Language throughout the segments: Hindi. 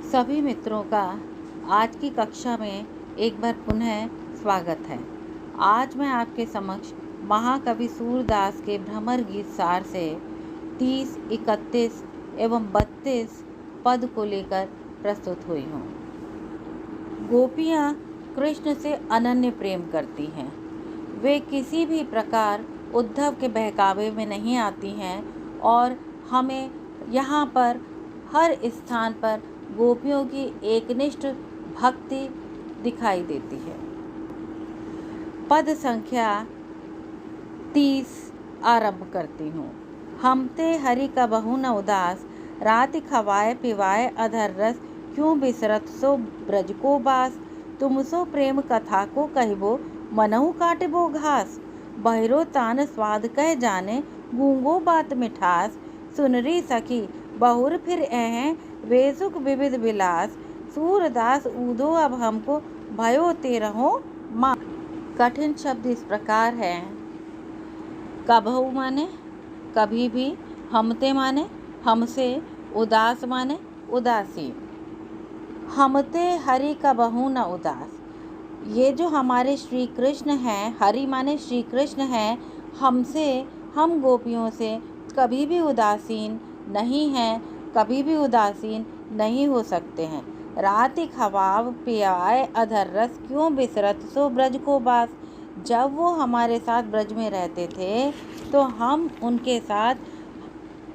सभी मित्रों का आज की कक्षा में एक बार पुनः स्वागत है। आज मैं आपके समक्ष महाकवि सूरदास के भ्रमर गीत सार से 30, 31 एवं 32 पद को लेकर प्रस्तुत हुई हूँ। गोपियाँ कृष्ण से अनन्य प्रेम करती हैं। वे किसी भी प्रकार उद्धव के बहकावे में नहीं आती हैं और हमें यहाँ पर हर स्थान पर गोपियों की एकनिष्ठ भक्ति दिखाई देती है। पद संख्या 30 आरंभ करती हूँ। हमते हरि का बहु न उदास, राति खवाए पिवाए अधर रस, क्यों बिसरत सो ब्रज को बास, तुम सो प्रेम कथा को कहिबो, मनहु काटिबो घास, बहिरो तान स्वाद कह जाने, गूंगो बात मिठास, सुनरी सखी बहुर फिर हैं वे सुख विविध विलास, सूरदास ऊधो अब हमको भयो तेरहो माँ। कठिन शब्द इस प्रकार हैं। कबहु माने कभी भी, हमते माने हमसे, उदास माने उदासी। हमते हरि कबहु न उदास, ये जो हमारे श्री कृष्ण हैं, हरि माने श्री कृष्ण हैं, हमसे हम गोपियों से कभी भी उदासीन नहीं हैं, कभी भी उदासीन नहीं हो सकते हैं। राति खवाब पियाए अधर रस, क्यों बिसरत सो ब्रज को बास। जब वो हमारे साथ ब्रज में रहते थे तो हम उनके साथ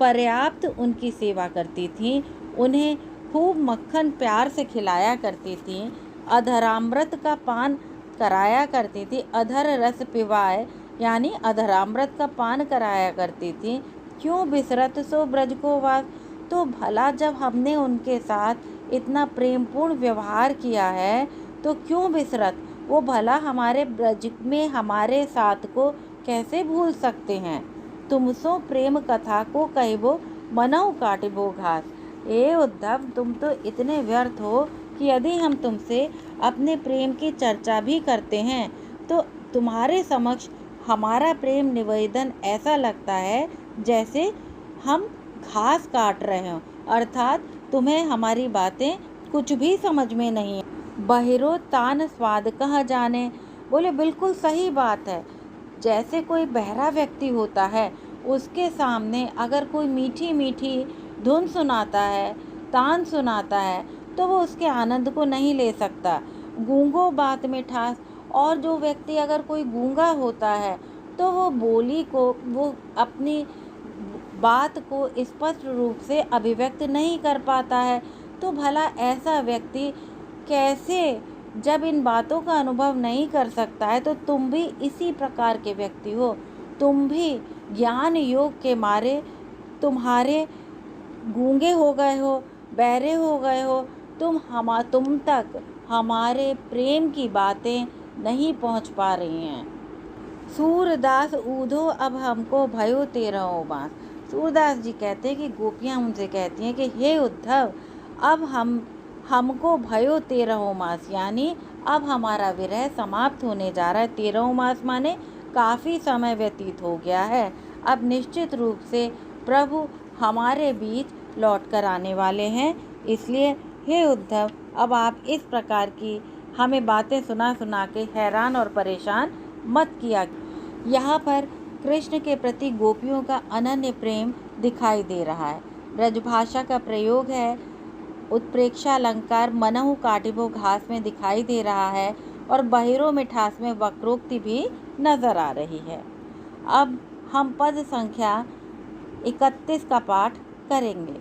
पर्याप्त उनकी सेवा करती थी, उन्हें खूब मक्खन प्यार से खिलाया करती थी, अधरामृत का पान कराया करती थी, अधर रस पिवाए यानी अधरामृत का पान कराया करती थी। क्यों बिसरत सो ब्रज को वास, तो भला जब हमने उनके साथ इतना प्रेमपूर्ण व्यवहार किया है तो क्यों बिसरत, वो भला हमारे ब्रज में हमारे साथ को कैसे भूल सकते हैं। तुम सो प्रेम कथा को कहिबो, मनहु काटिबो घास। ए उद्धव, तुम तो इतने व्यर्थ हो कि यदि हम तुमसे अपने प्रेम की चर्चा भी करते हैं तो तुम्हारे समक्ष हमारा प्रेम निवेदन ऐसा लगता है जैसे हम घास काट रहे हों, अर्थात तुम्हें हमारी बातें कुछ भी समझ में नहीं। बहिरो तान स्वाद कह जाने, बोले बिल्कुल सही बात है। जैसे कोई बहरा व्यक्ति होता है, उसके सामने अगर कोई मीठी मीठी धुन सुनाता है, तान सुनाता है, तो वो उसके आनंद को नहीं ले सकता। गूंगो बात में ठास, और जो व्यक्ति अगर कोई गूंगा होता है तो वो बोली को, वो अपनी बात को स्पष्ट रूप से अभिव्यक्त नहीं कर पाता है। तो भला ऐसा व्यक्ति कैसे, जब इन बातों का अनुभव नहीं कर सकता है, तो तुम भी इसी प्रकार के व्यक्ति हो। तुम भी ज्ञान योग के मारे तुम्हारे गूंगे हो गए हो, बहरे हो गए हो, तुम तक हमारे प्रेम की बातें नहीं पहुंच पा रही हैं। सूरदास ऊधो अब हमको भयो तेरहो बास। सूरदास जी कहते हैं कि गोपियाँ उनसे कहती हैं कि हे उद्धव, अब हमको भयो तेरहो मास, यानी अब हमारा विरह समाप्त होने जा रहा है। 13 मास माने काफ़ी समय व्यतीत हो गया है। अब निश्चित रूप से प्रभु हमारे बीच लौट कर आने वाले हैं, इसलिए हे उद्धव, अब आप इस प्रकार की हमें बातें सुना सुना के हैरान और परेशान मत किया। यहाँ पर कृष्ण के प्रति गोपियों का अनन्य प्रेम दिखाई दे रहा है। ब्रजभाषा का प्रयोग है, उत्प्रेक्षा अलंकार मनहु काटिबो घास में दिखाई दे रहा है और बहिरो मिठास में वक्रोक्ति भी नजर आ रही है। अब हम पद संख्या 31 का पाठ करेंगे।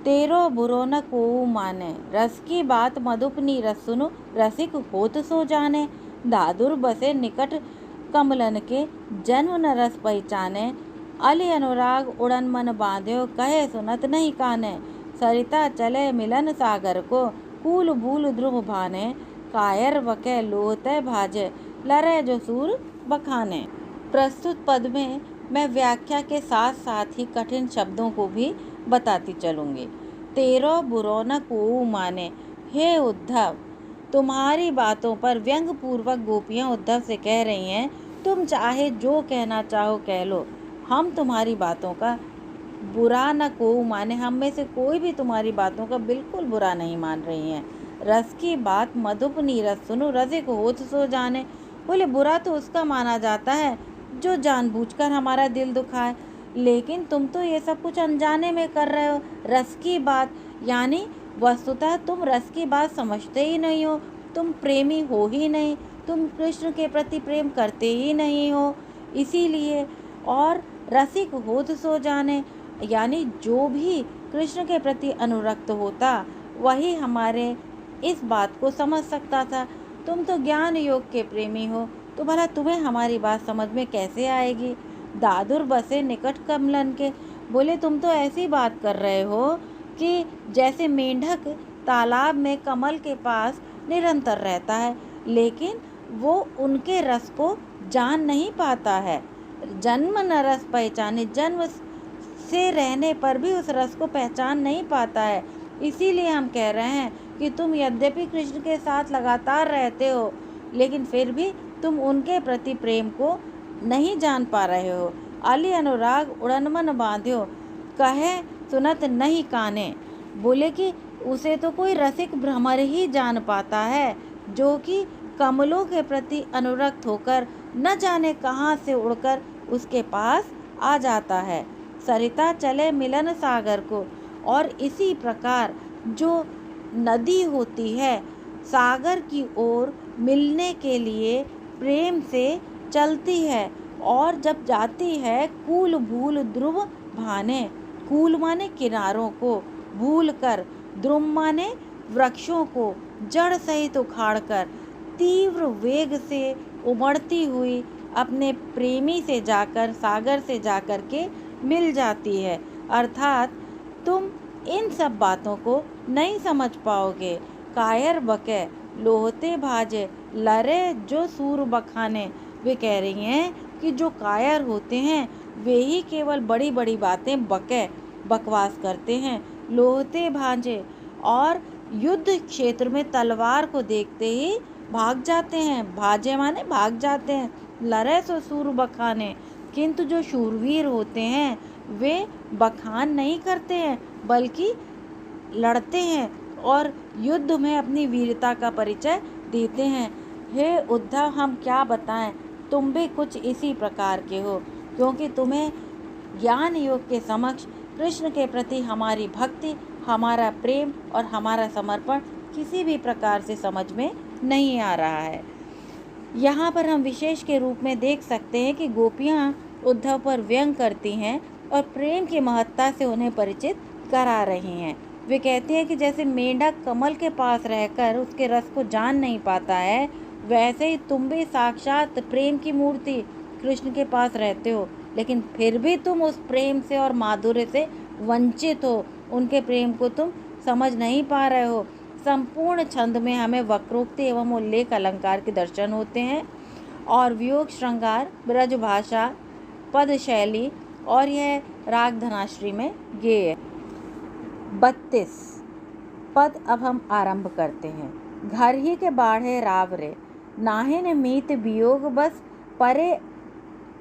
तेरो बुरो न कोऊ माने, रस की बात मधुपनी रस सुनु, रसिक होत सो जाने, दादुर बसे निकट कमलन के, जन्म न रस पहचाने, अली अनुराग उड़न मन बांध्यो, कहे सुनत नहीं काने, सरिता चले मिलन सागर को, कूल बूल ध्रुव भाने, कायर वके लोहते भाजे, लरे जो सूर बखाने। प्रस्तुत पद में मैं व्याख्या के साथ साथ ही कठिन शब्दों को भी बताती चलूँगी। तेरो बुरो न कोऊ माने, हे उद्धव, तुम्हारी बातों पर व्यंग पूर्वक गोपियाँ उद्धव से कह रही हैं, तुम चाहे जो कहना चाहो कह लो, हम तुम्हारी बातों का बुरा न को माने, हम में से कोई भी तुम्हारी बातों का बिल्कुल बुरा नहीं मान रही है। रस की बात मधुपनी रस सुनो, रसिक होत सो जाने। बोले बुरा तो उसका माना जाता है जो जानबूझकर हमारा दिल दुखाए, लेकिन तुम तो ये सब कुछ अनजाने में कर रहे हो। रस की बात यानी वस्तुतः तुम रस की बात समझते ही नहीं हो, तुम प्रेमी हो ही नहीं, तुम कृष्ण के प्रति प्रेम करते ही नहीं हो। इसीलिए और रसिक होत सो जाने यानी जो भी कृष्ण के प्रति अनुरक्त होता वही हमारे इस बात को समझ सकता था। तुम तो ज्ञान योग के प्रेमी हो, तो भला तुम्हें हमारी बात समझ में कैसे आएगी। दादुर बसे निकट कमलन के। बोले तुम तो ऐसी बात कर रहे हो कि जैसे मेंढक तालाब में कमल के पास निरंतर रहता है, लेकिन वो उनके रस को जान नहीं पाता है। जन्म न रस पहचाने, जन्म से रहने पर भी उस रस को पहचान नहीं पाता है। इसीलिए हम कह रहे हैं कि तुम यद्यपि कृष्ण के साथ लगातार रहते हो, लेकिन फिर भी तुम उनके प्रति प्रेम को नहीं जान पा रहे हो। अली अनुराग उड़न मन बांध्यो, कहे सुनत नहीं काने। बोले कि उसे तो कोई रसिक भ्रमर ही जान पाता है, जो कि कमलों के प्रति अनुरक्त होकर न जाने कहाँ से उड़कर उसके पास आ जाता है। सरिता चले मिलन सागर को, और इसी प्रकार जो नदी होती है सागर की ओर मिलने के लिए प्रेम से चलती है, और जब जाती है कूल भूल ध्रुव भाने, कूल माने किनारों को भूल कर, ध्रुव माने वृक्षों को जड़ सहित उखाड़ कर तीव्र वेग से उमड़ती हुई अपने प्रेमी से जाकर सागर से जाकर के मिल जाती है। अर्थात तुम इन सब बातों को नहीं समझ पाओगे। कायर बके लोहते भाजे लरे जो सूर बखाने। वे कह रही हैं कि जो कायर होते हैं वे ही केवल बड़ी बड़ी बातें बकवास करते हैं। लोहते भाजे और युद्ध क्षेत्र में तलवार को देखते ही भाग जाते हैं। भाजे माने भाग जाते हैं। लरे सो सूर बखाने, किंतु जो शूरवीर होते हैं वे बखान नहीं करते हैं, बल्कि लड़ते हैं और युद्ध में अपनी वीरता का परिचय देते हैं। हे उद्धव, हम क्या बताएं, तुम भी कुछ इसी प्रकार के हो, क्योंकि तुम्हें ज्ञान योग के समक्ष कृष्ण के प्रति हमारी भक्ति, हमारा प्रेम और हमारा समर्पण किसी भी प्रकार से समझ में नहीं आ रहा है। यहाँ पर हम विशेष के रूप में देख सकते हैं कि गोपियाँ उद्धव पर व्यंग करती हैं और प्रेम की महत्ता से उन्हें परिचित करा रही हैं। वे कहती हैं कि जैसे मेंढक कमल के पास रहकर उसके रस को जान नहीं पाता है, वैसे ही तुम भी साक्षात प्रेम की मूर्ति कृष्ण के पास रहते हो, लेकिन फिर भी तुम उस प्रेम से और माधुर्य से वंचित हो। उनके प्रेम को तुम समझ नहीं पा रहे हो। संपूर्ण छंद में हमें वक्रोक्ति एवं उल्लेख अलंकार के दर्शन होते हैं, और वियोग श्रृंगार, ब्रज भाषा, पद शैली, और यह राग धनाश्री में गेय है। 32 पद अब हम आरंभ करते हैं। घर ही के बाढ़े रावरे, नाहिन मीत वियोग बस परे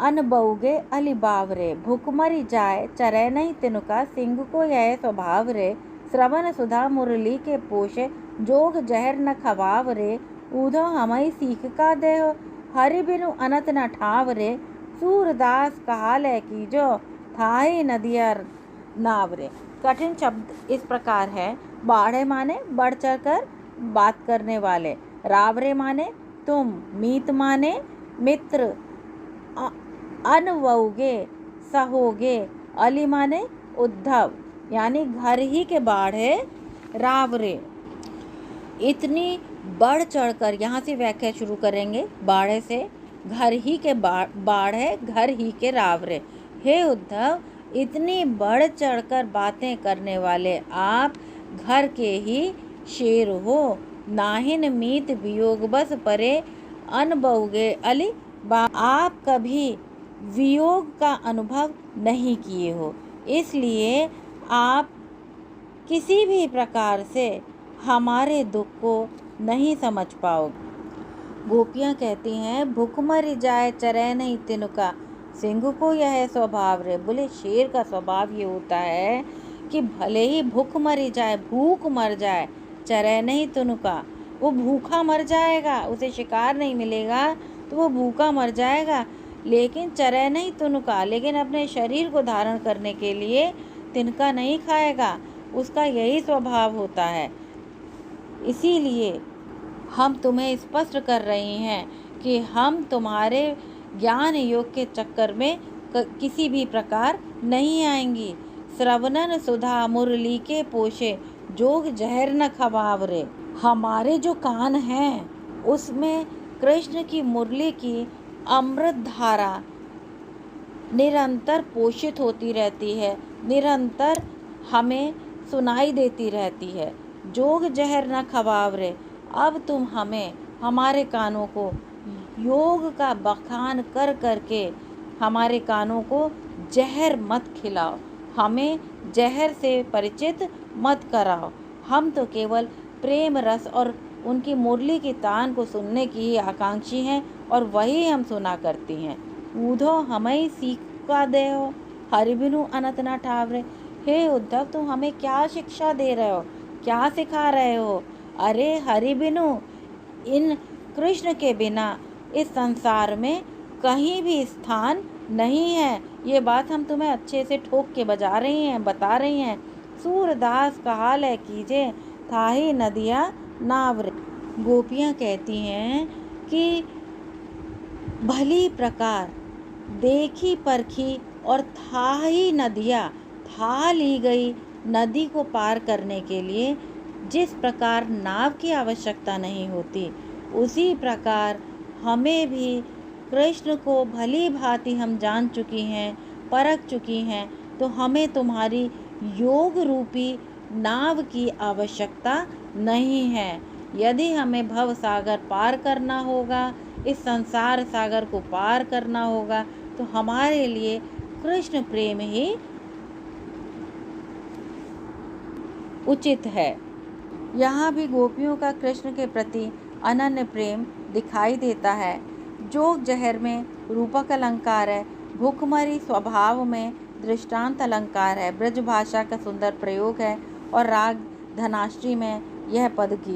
अनबउगे अली बावरे। भुखमरी जाए चरै नहीं तिनुका, सिंह को यह स्वभाव रे। श्रवण सुधा मुरली के पोषे, जोग जहर न खवाव रे। ऊधो हमई सीख का देहो, हरि बिनु अनत न ठाव रे। सूरदास कहाले की जो, थाई नदिया नाव रे। कठिन शब्द इस प्रकार है। बाढ़े माने बढ़ चढ़ कर बात करने वाले, रावरे माने तुम, मीत माने मित्र, अनवोगे सहोगे, अली माने उद्धव, यानी घर ही के बाढ़े रावरे। इतनी बढ़ चढ़कर, यहाँ से व्याख्या शुरू करेंगे बाढ़े से। घर ही के बाढ़ है, घर ही के रावरे। हे उद्धव, इतनी बढ़ चढ़कर बातें करने वाले आप घर के ही शेर हो। नाहिन मीत वियोग बस परे अनबउगे अली बा। आप कभी वियोग का अनुभव नहीं किए हो, इसलिए आप किसी भी प्रकार से हमारे दुख को नहीं समझ पाओगे। गोपियाँ कहती हैं, भूख मर जाए चरै नहीं तिनुका, सिंह को यह स्वभाव रे। बोले शेर का स्वभाव ये होता है कि भले ही भूख मर जाए, चरे नहीं तुनका। वो भूखा मर जाएगा, उसे शिकार नहीं मिलेगा तो वो भूखा मर जाएगा, लेकिन चरे नहीं तुनका, लेकिन अपने शरीर को धारण करने के लिए तिनका नहीं खाएगा। उसका यही स्वभाव होता है। इसीलिए हम तुम्हें स्पष्ट कर रही हैं कि हम तुम्हारे ज्ञान योग के चक्कर में किसी भी प्रकार नहीं आएंगी। श्रवणन सुधा मुरली के पोषे, जोग जहर न खबावरे। हमारे जो कान हैं उसमें कृष्ण की मुरली की अमृत धारा निरंतर पोषित होती रहती है, निरंतर हमें सुनाई देती रहती है। जोग जहर न खबावरे। अब तुम हमें, हमारे कानों को योग का बखान कर करके हमारे कानों को जहर मत खिलाओ, हमें जहर से परिचित मत कराओ। हम तो केवल प्रेम रस और उनकी मुरली की तान को सुनने की ही आकांक्षी हैं और वही हम सुना करती हैं। ऊधो हमें सीखा दे हो, हरिबिनु अनंत न ठावरे। हे उद्धव, तुम हमें क्या शिक्षा दे रहे हो, क्या सिखा रहे हो? अरे हरिबिनु, इन कृष्ण के बिना इस संसार में कहीं भी स्थान नहीं है। ये बात हम तुम्हें अच्छे से ठोक के बता रही हैं। सूरदास का हाल है कीजे, थाही नदिया नावरे। गोपियाँ कहती हैं कि भली प्रकार देखी परखी और थाही नदिया, था ली गई नदी को पार करने के लिए जिस प्रकार नाव की आवश्यकता नहीं होती, उसी प्रकार हमें भी कृष्ण को भली भांति हम जान चुकी हैं, परख चुकी हैं, तो हमें तुम्हारी योग रूपी नाव की आवश्यकता नहीं है। यदि हमें भव सागर पार करना होगा, इस संसार सागर को पार करना होगा, तो हमारे लिए कृष्ण प्रेम ही उचित है। यहाँ भी गोपियों का कृष्ण के प्रति अनन्य प्रेम दिखाई देता है। जोग जहर में रूपक अलंकार है, भूखमरी स्वभाव में दृष्टांत अलंकार है, ब्रज भाषा का सुंदर प्रयोग है और राग धनाश्री में यह पद की